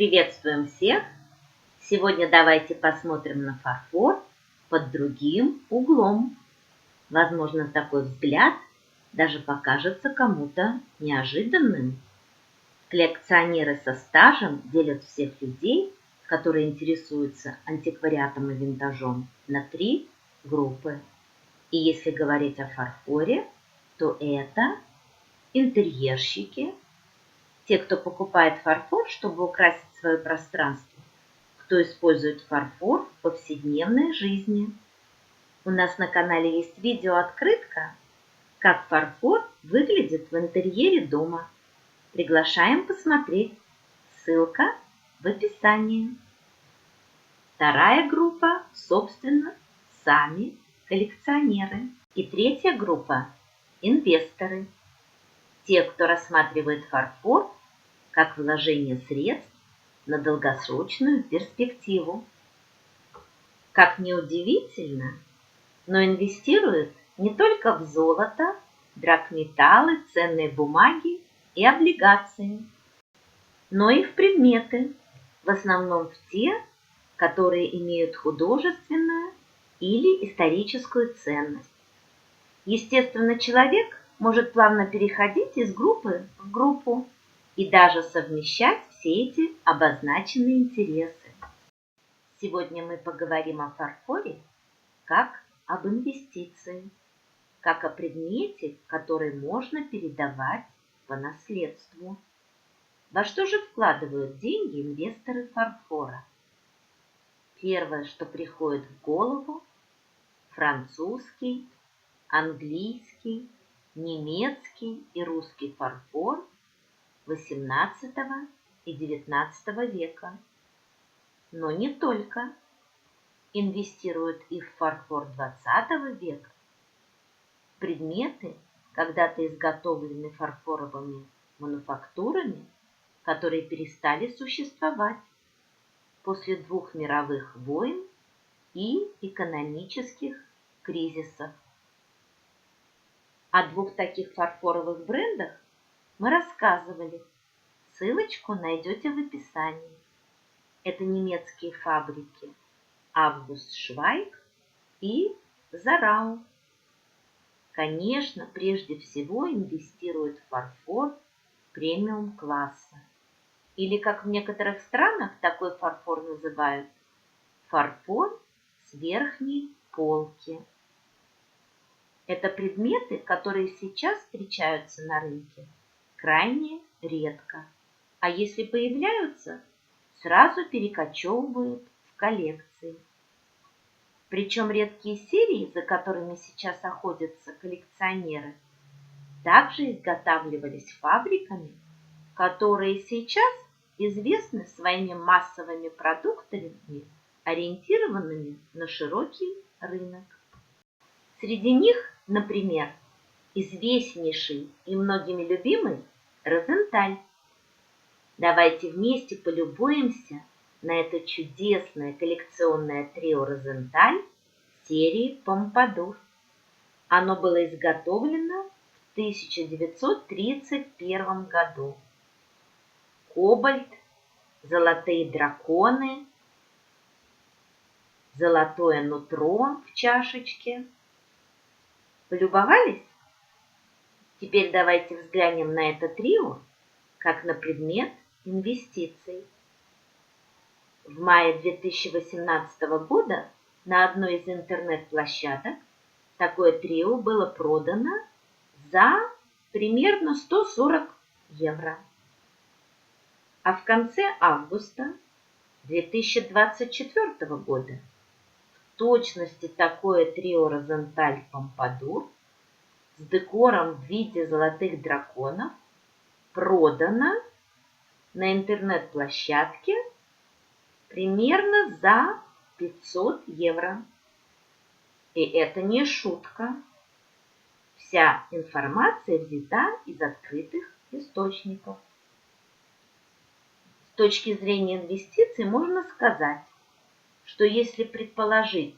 Приветствуем всех! Сегодня давайте посмотрим на фарфор под другим углом. Возможно, такой взгляд даже покажется кому-то неожиданным. Коллекционеры со стажем делят всех людей, которые интересуются антиквариатом и винтажом, на 3 группы. И если говорить о фарфоре, то это интерьерщики, те, кто покупает фарфор, чтобы украсить свое пространство, кто использует фарфор в повседневной жизни. У нас на канале есть видео-открытка, как фарфор выглядит в интерьере дома. Приглашаем посмотреть. Ссылка в описании. Вторая группа, собственно, сами коллекционеры. И третья группа – инвесторы. Те, кто рассматривает фарфор как вложение средств на долгосрочную перспективу. Как ни удивительно, но инвестируют не только в золото, драгметаллы, ценные бумаги и облигации, но и в предметы, в основном в те, которые имеют художественную или историческую ценность. Естественно, человек может плавно переходить из группы в группу и даже совмещать все эти обозначенные интересы. Сегодня мы поговорим о фарфоре как об инвестиции, как о предмете, который можно передавать по наследству. Во что же вкладывают деньги инвесторы фарфора? Первое, что приходит в голову – французский, английский, немецкий и русский фарфор XVIII и XIX века. Но не только. Инвестируют и в фарфор XX века. Предметы, когда-то изготовленные фарфоровыми мануфактурами, которые перестали существовать после 2 мировых войн и экономических кризисов. О 2 таких фарфоровых брендах мы рассказывали. Ссылочку найдете в описании. Это немецкие фабрики Август Швайк и Зарау. Конечно, прежде всего инвестируют в фарфор премиум-класса. Или, как в некоторых странах такой фарфор называют, фарфор с верхней полки. Это предметы, которые сейчас встречаются на рынке крайне редко. А если появляются, сразу перекочевывают в коллекции. Причем редкие серии, за которыми сейчас охотятся коллекционеры, также изготавливались фабриками, которые сейчас известны своими массовыми продуктами, ориентированными на широкий рынок. Среди них, например, известнейший и многими любимый Розенталь. Давайте вместе полюбуемся на это чудесное коллекционное трио Розенталь серии Помпадур. Оно было изготовлено в 1931 году. Кобальт, золотые драконы, золотое нутро в чашечке. Полюбовались? Теперь давайте взглянем на это трио как на предмет инвестиций. В мае 2018 года на одной из интернет-площадок такое трио было продано за примерно 140 евро. А в конце августа 2024 года в точности такое трио Розенталь Помпадур с декором в виде золотых драконов продано на интернет-площадке примерно за 500 евро. И это не шутка. Вся информация взята из открытых источников. С точки зрения инвестиций можно сказать, что если предположить,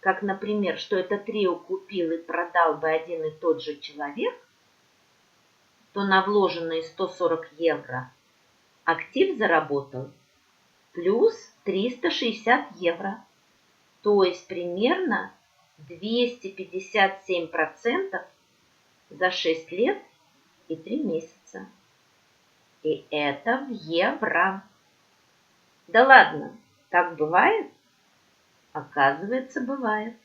как, например, что это трио купил и продал бы один и тот же человек, то на вложенные 140 евро актив заработал плюс 360 евро. То есть примерно 257% за 6 лет и 3 месяца. И это в евро. Да ладно, так бывает? Оказывается, бывает.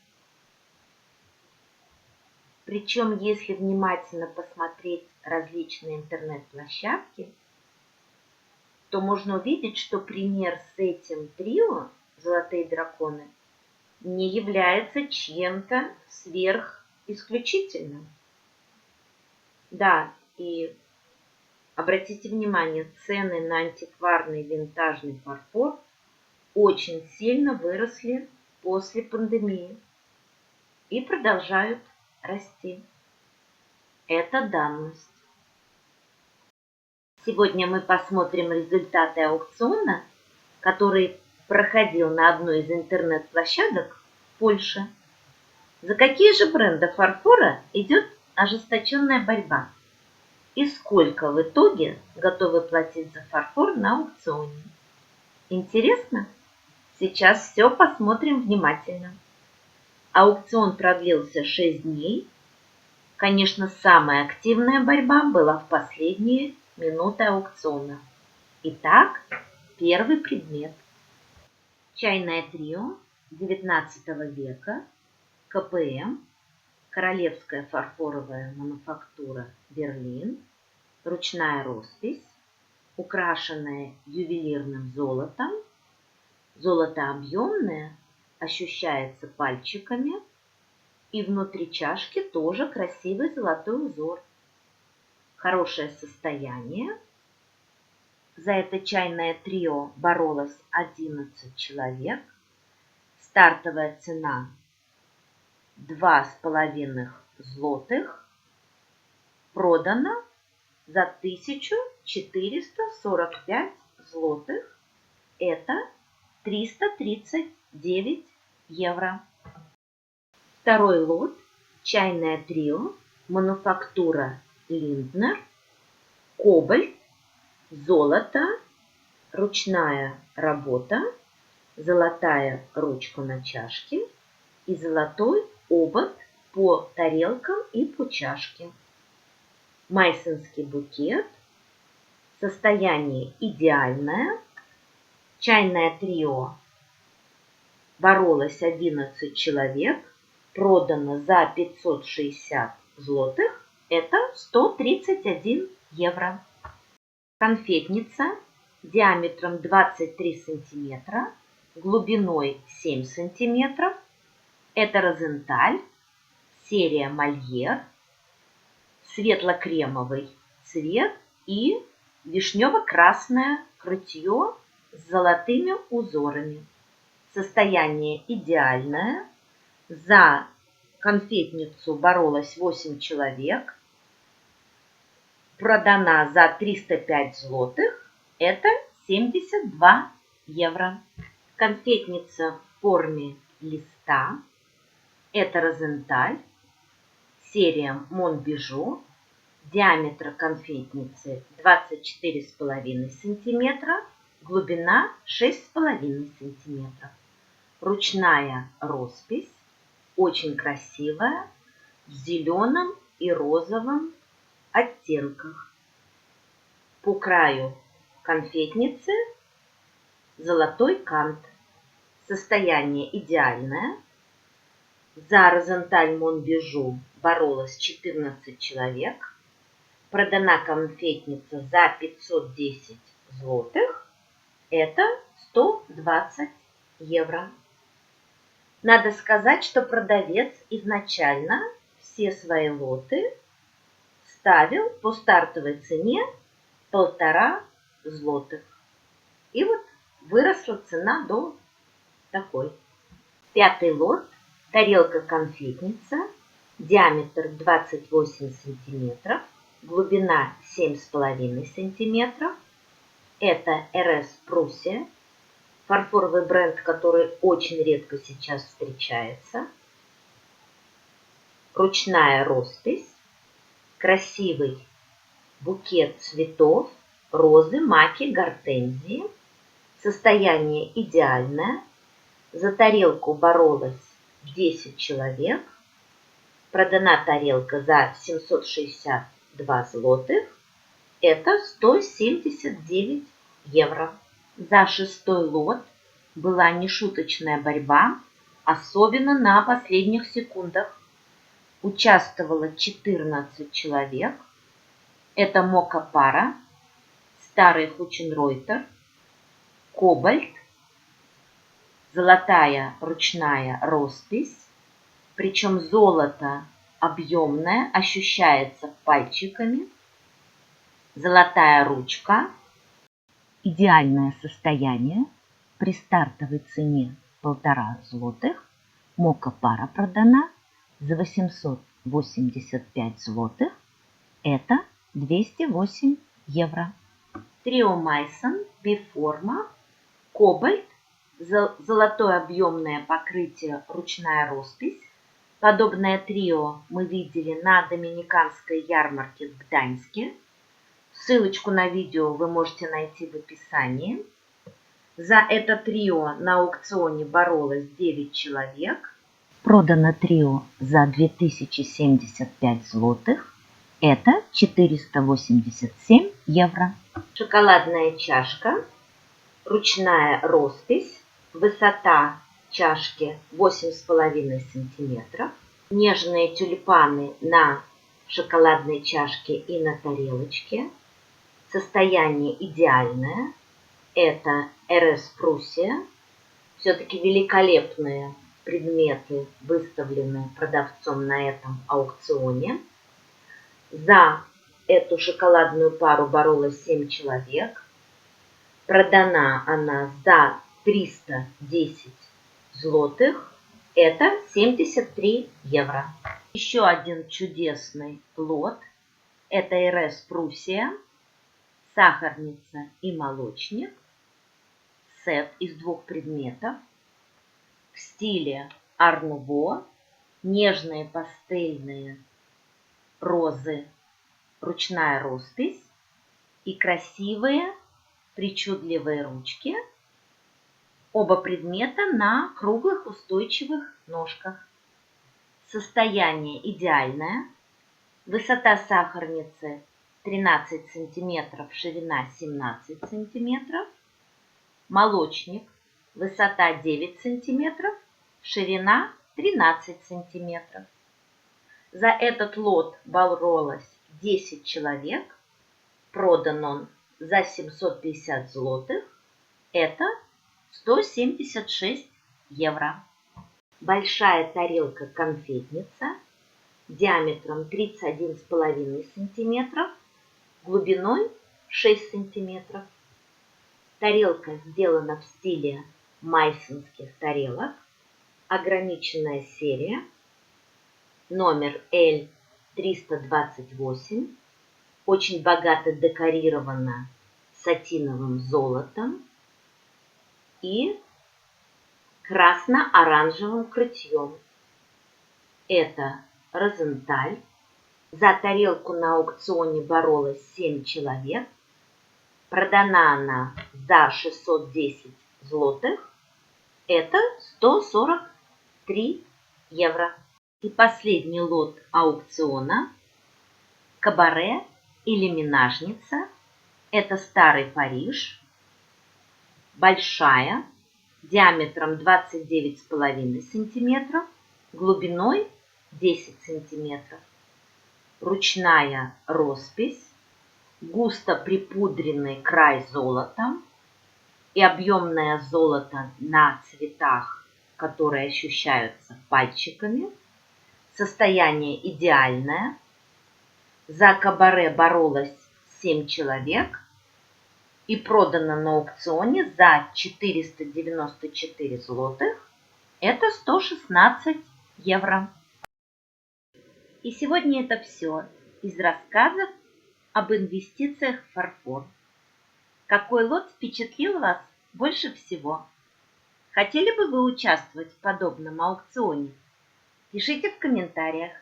Причем, если внимательно посмотреть различные интернет-площадки, то можно увидеть, что пример с этим трио «Золотые драконы» не является чем-то сверхисключительным. Да, и обратите внимание, цены на антикварный винтажный фарфор очень сильно выросли после пандемии и продолжают расти. Это данность. Сегодня мы посмотрим результаты аукциона, который проходил на одной из интернет-площадок в Польше. За какие же бренды фарфора идет ожесточенная борьба? И сколько в итоге готовы платить за фарфор на аукционе? Интересно? Сейчас все посмотрим внимательно. Аукцион продлился 6 дней. Конечно, самая активная борьба была в последние минуты аукциона. Итак, первый предмет. Чайное трио XIX века, КПМ, Королевская фарфоровая мануфактура Берлин, ручная роспись, украшенная ювелирным золотом, золото объемное, ощущается пальчиками, и внутри чашки тоже красивый золотой узор. Хорошее состояние. За это чайное трио боролось 11 человек. Стартовая цена 2,5 злотых. Продано за 1445 злотых. Это 339 евро. Второй лот. Чайное трио. Мануфактура Линднер. Кобальт. Золото. Ручная работа. Золотая ручка на чашке. И золотой обод по тарелкам и по чашке. Майсонский букет. Состояние идеальное. Чайное трио боролось 11 человек. Продано за 560 злотых. Это 131 евро. Конфетница диаметром 23 сантиметра, глубиной 7 сантиметров. Это Розенталь, серия Мольер, светло-кремовый цвет и вишнево-красное крытье с золотыми узорами. Состояние идеальное. За конфетницу боролось 8 человек. Продана за 305 злотых. Это 72 евро. Конфетница в форме листа. Это Розенталь. Серия Монбижу. Диаметр конфетницы 24,5 см. Глубина 6,5 см. Ручная роспись. Очень красивая. В зеленом и розовом оттенках. По краю конфетницы золотой кант. Состояние идеальное. За Розенталь Монбижу боролось 14 человек. Продана конфетница за 510 злотых. Это 120 евро. Надо сказать, что продавец изначально все свои лоты ставил по стартовой цене 1,5 злотых. И вот выросла цена до такой. Пятый лот. Тарелка-конфетница. Диаметр 28 сантиметров. Глубина 7,5 сантиметров. Это РС Пруссия. Фарфоровый бренд, который очень редко сейчас встречается. Ручная роспись. Красивый букет цветов, розы, маки, гортензии. Состояние идеальное. За тарелку боролось 10 человек. Продана тарелка за 762 злотых. Это 179 евро. За 6-й лот была нешуточная борьба, особенно на последних секундах. Участвовало 14 человек. Это Мокка-пара, Старый Хученройтер, Кобальт, золотая ручная роспись, причем золото объемное, ощущается пальчиками, золотая ручка, идеальное состояние, при стартовой цене 1,5 злотых, Мокка-пара продана за 885 злотых, это 208 евро. Трио Майсон, биформа, кобальт, золотое объемное покрытие, ручная роспись. Подобное трио мы видели на доминиканской ярмарке в Гданьске. Ссылочку на видео вы можете найти в описании. За это трио на аукционе боролось 9 человек. Продано трио за 2075 злотых. Это 487 евро. Шоколадная чашка, ручная роспись, высота чашки 8,5 см. Нежные тюльпаны на шоколадной чашке и на тарелочке. Состояние идеальное. Это РС Пруссия. Все-таки великолепные предметы выставлены продавцом на этом аукционе. За эту шоколадную пару боролось 7 человек. Продана она за 310 злотых. Это 73 евро. Еще один чудесный лот. Это РС Пруссия, сахарница и молочник. Сет из 2 предметов. В стиле ар-нуво. Нежные пастельные розы, ручная роспись и красивые причудливые ручки. Оба предмета на круглых устойчивых ножках. Состояние идеальное. Высота сахарницы 13 см, ширина 17 см. Молочник. Высота 9 см, ширина 13 см. За этот лот боролось 10 человек. Продан он за 750 злотых. Это 176 евро. Большая тарелка-конфетница диаметром 31,5 см, глубиной 6 см. Тарелка сделана в стиле майсонских тарелок. Ограниченная серия. Номер L328. Очень богато декорирована сатиновым золотом и красно-оранжевым крытьем. Это Розенталь. За тарелку на аукционе боролось 7 человек. Продана она за 610 злотых. Это 143 евро. И последний лот аукциона. Кабаре или минажница. Это Старый Париж. Большая, диаметром 29,5 см, глубиной 10 см. Ручная роспись, густо припудренный край золотом и объемное золото на цветах, которые ощущаются пальчиками. Состояние идеальное. За кабаре боролось 7 человек и продано на аукционе за 494 злотых. Это 116 евро. И сегодня это все из рассказов об инвестициях в фарфор. Какой лот впечатлил вас больше всего? Хотели бы вы участвовать в подобном аукционе? Пишите в комментариях.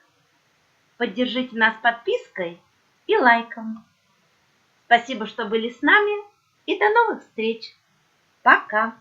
Поддержите нас подпиской и лайком. Спасибо, что были с нами, и до новых встреч! Пока!